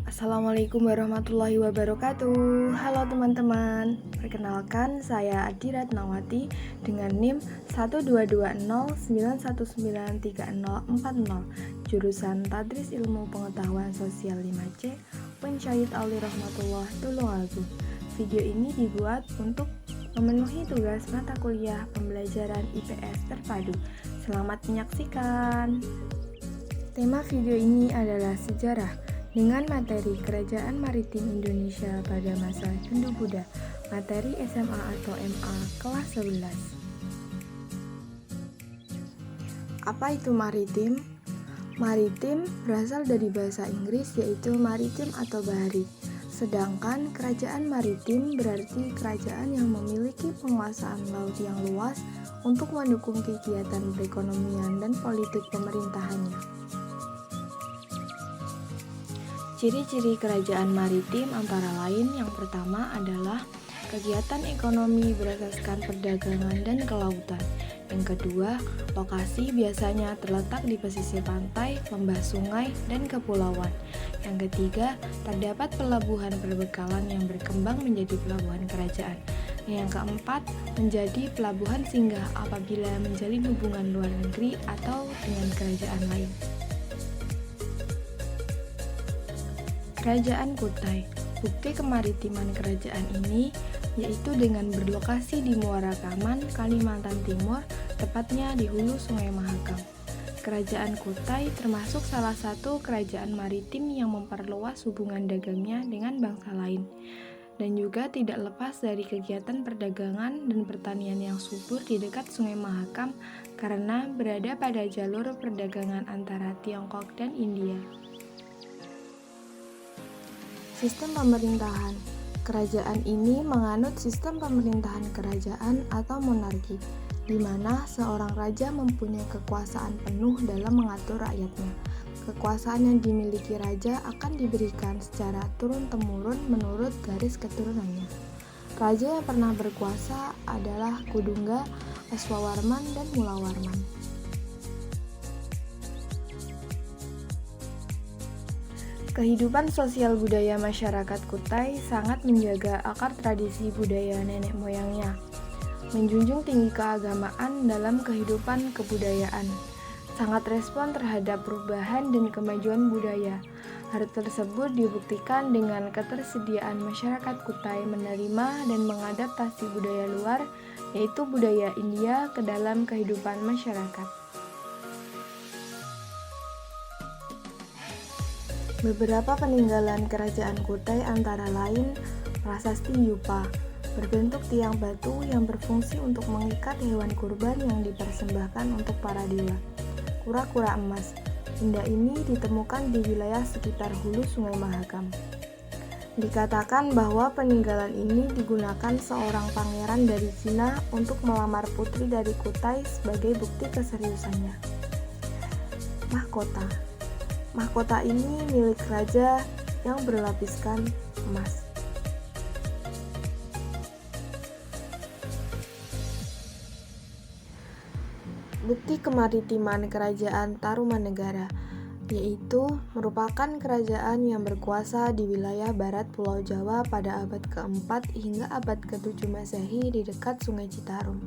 Assalamualaikum warahmatullahi wabarakatuh. Halo teman-teman, perkenalkan saya Adi Ratnawati dengan NIM 12209193040, jurusan Tadris Ilmu Pengetahuan Sosial 5C, Pensyahid Ali Rahmatullah Tulungagung. Video ini dibuat untuk memenuhi tugas mata kuliah pembelajaran IPS terpadu. Selamat menyaksikan. Tema video ini adalah sejarah dengan materi Kerajaan Maritim Indonesia pada masa Hindu-Buddha, materi SMA atau MA kelas 11. Apa itu maritim? Maritim berasal dari bahasa Inggris yaitu maritim atau bahari. Sedangkan kerajaan maritim berarti kerajaan yang memiliki penguasaan laut yang luas untuk mendukung kegiatan perekonomian dan politik pemerintahannya. Ciri-ciri kerajaan maritim antara lain yang pertama adalah kegiatan ekonomi berasaskan perdagangan dan kelautan. Yang kedua, lokasi biasanya terletak di pesisir pantai, lembah sungai, dan kepulauan. Yang ketiga, terdapat pelabuhan perbekalan yang berkembang menjadi pelabuhan kerajaan. Yang keempat, menjadi pelabuhan singgah apabila menjalin hubungan luar negeri atau dengan kerajaan lain. Kerajaan Kutai. Bukti kemaritiman kerajaan ini yaitu dengan berlokasi di Muara Kaman, Kalimantan Timur, tepatnya di hulu Sungai Mahakam. Kerajaan Kutai termasuk salah satu kerajaan maritim yang memperluas hubungan dagangnya dengan bangsa lain, dan juga tidak lepas dari kegiatan perdagangan dan pertanian yang subur di dekat Sungai Mahakam karena berada pada jalur perdagangan antara Tiongkok dan India. Sistem pemerintahan. Kerajaan ini menganut sistem pemerintahan kerajaan atau monarki, di mana seorang raja mempunyai kekuasaan penuh dalam mengatur rakyatnya. Kekuasaan yang dimiliki raja akan diberikan secara turun-temurun menurut garis keturunannya. Raja yang pernah berkuasa adalah Kudungga, Aswawarman, dan Mulawarman. Kehidupan sosial budaya masyarakat Kutai sangat menjaga akar tradisi budaya nenek moyangnya, menjunjung tinggi keagamaan dalam kehidupan kebudayaan, sangat respon terhadap perubahan dan kemajuan budaya. Hal tersebut dibuktikan dengan ketersediaan masyarakat Kutai menerima dan mengadaptasi budaya luar, yaitu budaya India, ke dalam kehidupan masyarakat. Beberapa peninggalan kerajaan Kutai antara lain prasasti Yupa, berbentuk tiang batu yang berfungsi untuk mengikat hewan kurban yang dipersembahkan untuk para dewa. Kura-kura emas, benda ini ditemukan di wilayah sekitar hulu Sungai Mahakam. Dikatakan bahwa peninggalan ini digunakan seorang pangeran dari Cina untuk melamar putri dari Kutai sebagai bukti keseriusannya. Mahkota. Mahkota ini milik raja yang berlapiskan emas. Bukti kemaritiman kerajaan Tarumanegara, yaitu merupakan kerajaan yang berkuasa di wilayah barat Pulau Jawa pada abad ke-4 hingga abad ke-7 Masehi di dekat Sungai Citarum.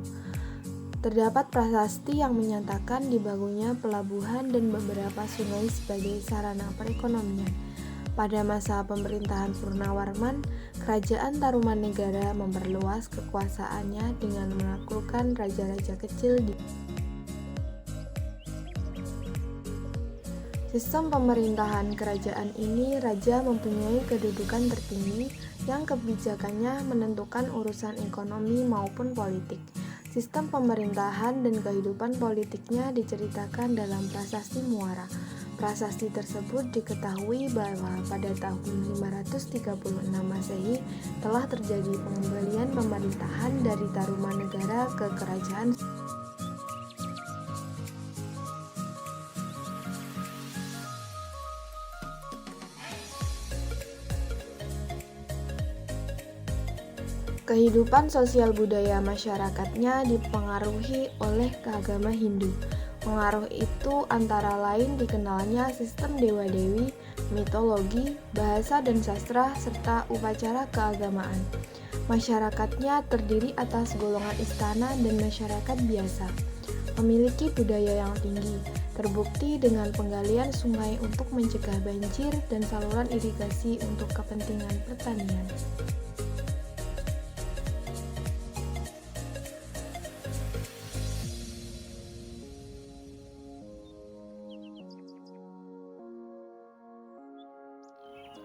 Terdapat prasasti yang menyatakan dibangunnya pelabuhan dan beberapa sungai sebagai sarana perekonomian. Pada masa pemerintahan Purnawarman, kerajaan Tarumanegara memperluas kekuasaannya dengan menaklukkan raja-raja kecil di sistem pemerintahan kerajaan ini. Raja mempunyai kedudukan tertinggi yang kebijakannya menentukan urusan ekonomi maupun politik. Sistem pemerintahan dan kehidupan politiknya diceritakan dalam prasasti Muara. Prasasti tersebut diketahui bahwa pada tahun 536 Masehi telah terjadi pengembalian pemerintahan dari Tarumanegara ke kerajaan Kehidupan sosial budaya masyarakatnya dipengaruhi oleh agama Hindu. Pengaruh itu antara lain dikenalnya sistem dewa-dewi, mitologi, bahasa dan sastra, serta upacara keagamaan. Masyarakatnya terdiri atas golongan istana dan masyarakat biasa. Memiliki budaya yang tinggi, terbukti dengan penggalian sungai untuk mencegah banjir dan saluran irigasi untuk kepentingan pertanian.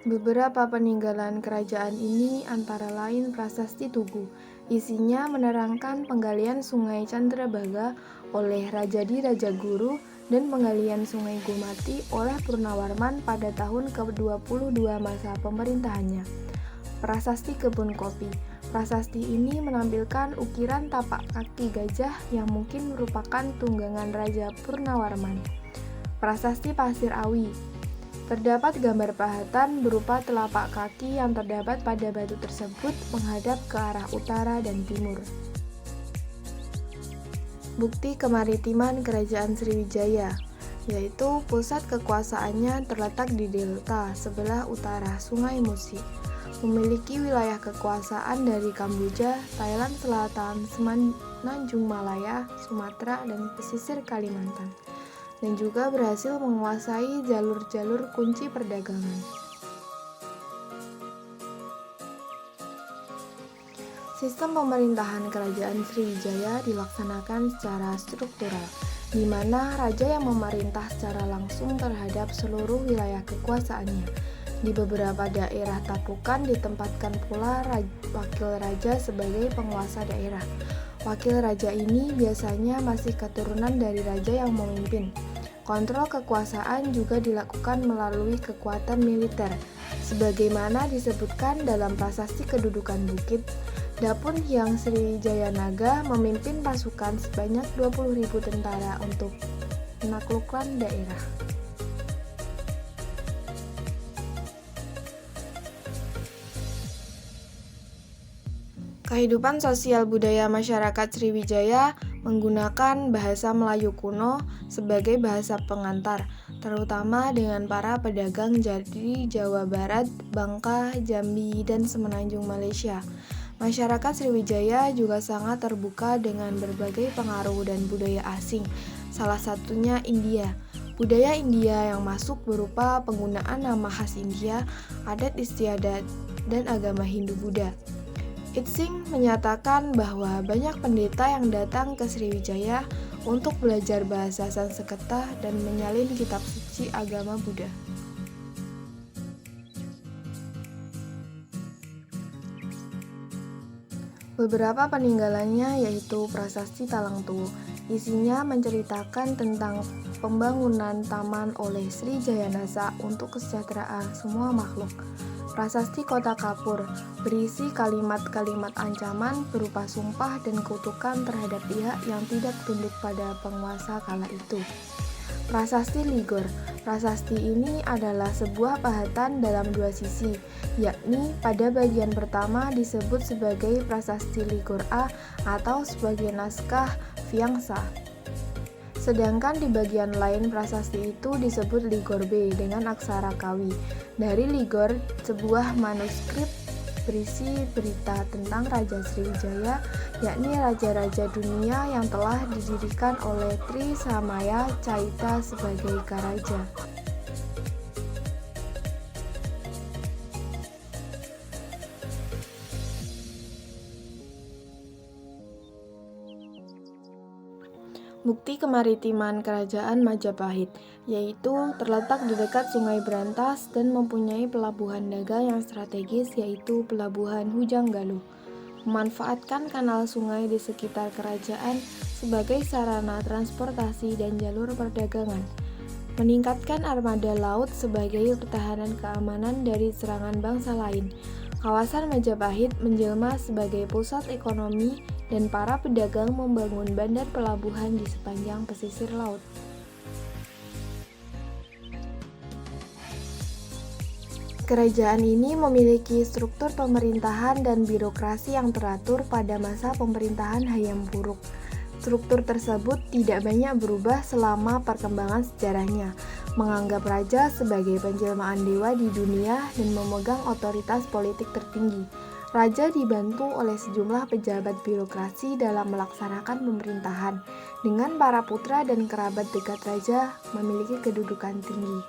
Beberapa peninggalan kerajaan ini antara lain Prasasti Tugu. Isinya menerangkan penggalian Sungai Candrabaga oleh Rajadi Rajaguru dan penggalian Sungai Gumati oleh Purnawarman pada tahun ke-22 masa pemerintahannya. Prasasti Kebun Kopi. Prasasti ini menampilkan ukiran tapak kaki gajah yang mungkin merupakan tunggangan Raja Purnawarman. Prasasti Pasir Awi. Terdapat gambar pahatan berupa telapak kaki yang terdapat pada batu tersebut menghadap ke arah utara dan timur. Bukti kemaritiman Kerajaan Sriwijaya, yaitu pusat kekuasaannya terletak di delta sebelah utara Sungai Musi. Memiliki wilayah kekuasaan dari Kamboja, Thailand Selatan, Semenanjung Malaya, Sumatera, dan pesisir Kalimantan, dan juga berhasil menguasai jalur-jalur kunci perdagangan. Sistem pemerintahan Kerajaan Sriwijaya dilaksanakan secara struktural, di mana raja yang memerintah secara langsung terhadap seluruh wilayah kekuasaannya. Di beberapa daerah tapukan ditempatkan pula wakil raja sebagai penguasa daerah. Wakil raja ini biasanya masih keturunan dari raja yang memimpin. Kontrol kekuasaan juga dilakukan melalui kekuatan militer, sebagaimana disebutkan dalam Prasasti Kedudukan Bukit. Dapun Hyang Sriwijayanaga memimpin pasukan sebanyak 20.000 tentara untuk menaklukkan daerah. Kehidupan sosial budaya masyarakat Sriwijaya menggunakan bahasa Melayu kuno sebagai bahasa pengantar, terutama dengan para pedagang dari Jawa Barat, Bangka, Jambi, dan Semenanjung Malaysia. Masyarakat Sriwijaya juga sangat terbuka dengan berbagai pengaruh dan budaya asing, salah satunya India. Budaya India yang masuk berupa penggunaan nama khas India, adat istiadat, dan agama Hindu-Buddha. Itsing menyatakan bahwa banyak pendeta yang datang ke Sriwijaya untuk belajar bahasa Sanskerta dan menyalin kitab suci agama Buddha. Beberapa peninggalannya yaitu Prasasti Talangtuo. Isinya menceritakan tentang pembangunan taman oleh Sri Jayanasa untuk kesejahteraan semua makhluk. Prasasti Kota Kapur berisi kalimat-kalimat ancaman berupa sumpah dan kutukan terhadap pihak yang tidak tunduk pada penguasa kala itu. Prasasti Ligor. Prasasti ini adalah sebuah pahatan dalam dua sisi, yakni pada bagian pertama disebut sebagai Prasasti Ligor A atau sebagai naskah Vyangsa. Sedangkan di bagian lain prasasti itu disebut Ligor B dengan aksara Kawi. Dari Ligor, sebuah manuskrip berisi berita tentang Raja Sriwijaya, yakni raja-raja dunia yang telah didirikan oleh Tri Samaya Caita sebagai Karaja. Bukti kemaritiman Kerajaan Majapahit, yaitu terletak di dekat Sungai Brantas dan mempunyai pelabuhan dagang yang strategis yaitu Pelabuhan Hujang Galuh. Memanfaatkan kanal sungai di sekitar kerajaan sebagai sarana transportasi dan jalur perdagangan. Meningkatkan armada laut sebagai pertahanan keamanan dari serangan bangsa lain. Kawasan Majapahit menjelma sebagai pusat ekonomi dan para pedagang membangun bandar pelabuhan di sepanjang pesisir laut. Kerajaan ini memiliki struktur pemerintahan dan birokrasi yang teratur pada masa pemerintahan Hayam Wuruk. Struktur tersebut tidak banyak berubah selama perkembangan sejarahnya, menganggap raja sebagai penjelmaan dewa di dunia dan memegang otoritas politik tertinggi. Raja dibantu oleh sejumlah pejabat birokrasi dalam melaksanakan pemerintahan, dengan para putra dan kerabat dekat raja memiliki kedudukan tinggi.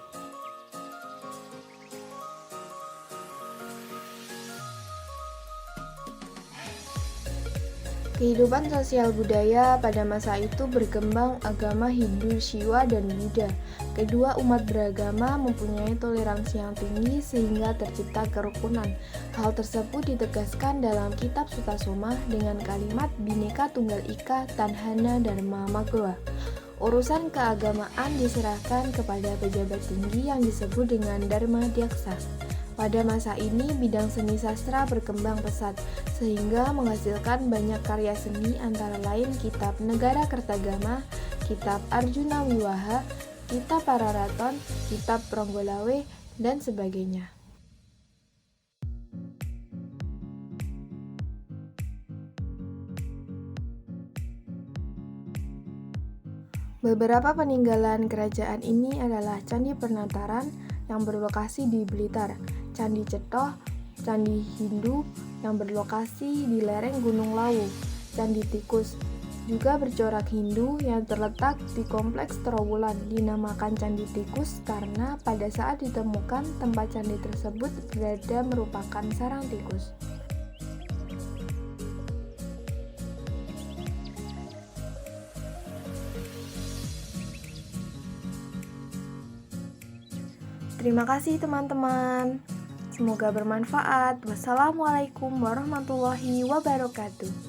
Kehidupan sosial budaya pada masa itu berkembang agama Hindu, Shiva, dan Buddha. Kedua umat beragama mempunyai toleransi yang tinggi sehingga tercipta kerukunan. Hal tersebut ditegaskan dalam kitab Sutasoma dengan kalimat Bhinneka Tunggal Ika Tanhana Dharma Maggawa. Urusan keagamaan diserahkan kepada pejabat tinggi yang disebut dengan Dharma Dyaksa. Pada masa ini, bidang seni sastra berkembang pesat, sehingga menghasilkan banyak karya seni antara lain Kitab Negara Kertagama, Kitab Arjuna Wiwaha, Kitab Pararaton, Kitab Pronggolawe, dan sebagainya. Beberapa peninggalan kerajaan ini adalah Candi Penataran yang berlokasi di Blitar, Candi Cetoh, Candi Hindu yang berlokasi di lereng Gunung Lawu, Candi Tikus, juga bercorak Hindu yang terletak di Kompleks Trowulan, dinamakan Candi Tikus karena pada saat ditemukan tempat candi tersebut berada merupakan sarang tikus. Terima kasih teman-teman. Semoga bermanfaat. Wassalamualaikum warahmatullahi wabarakatuh.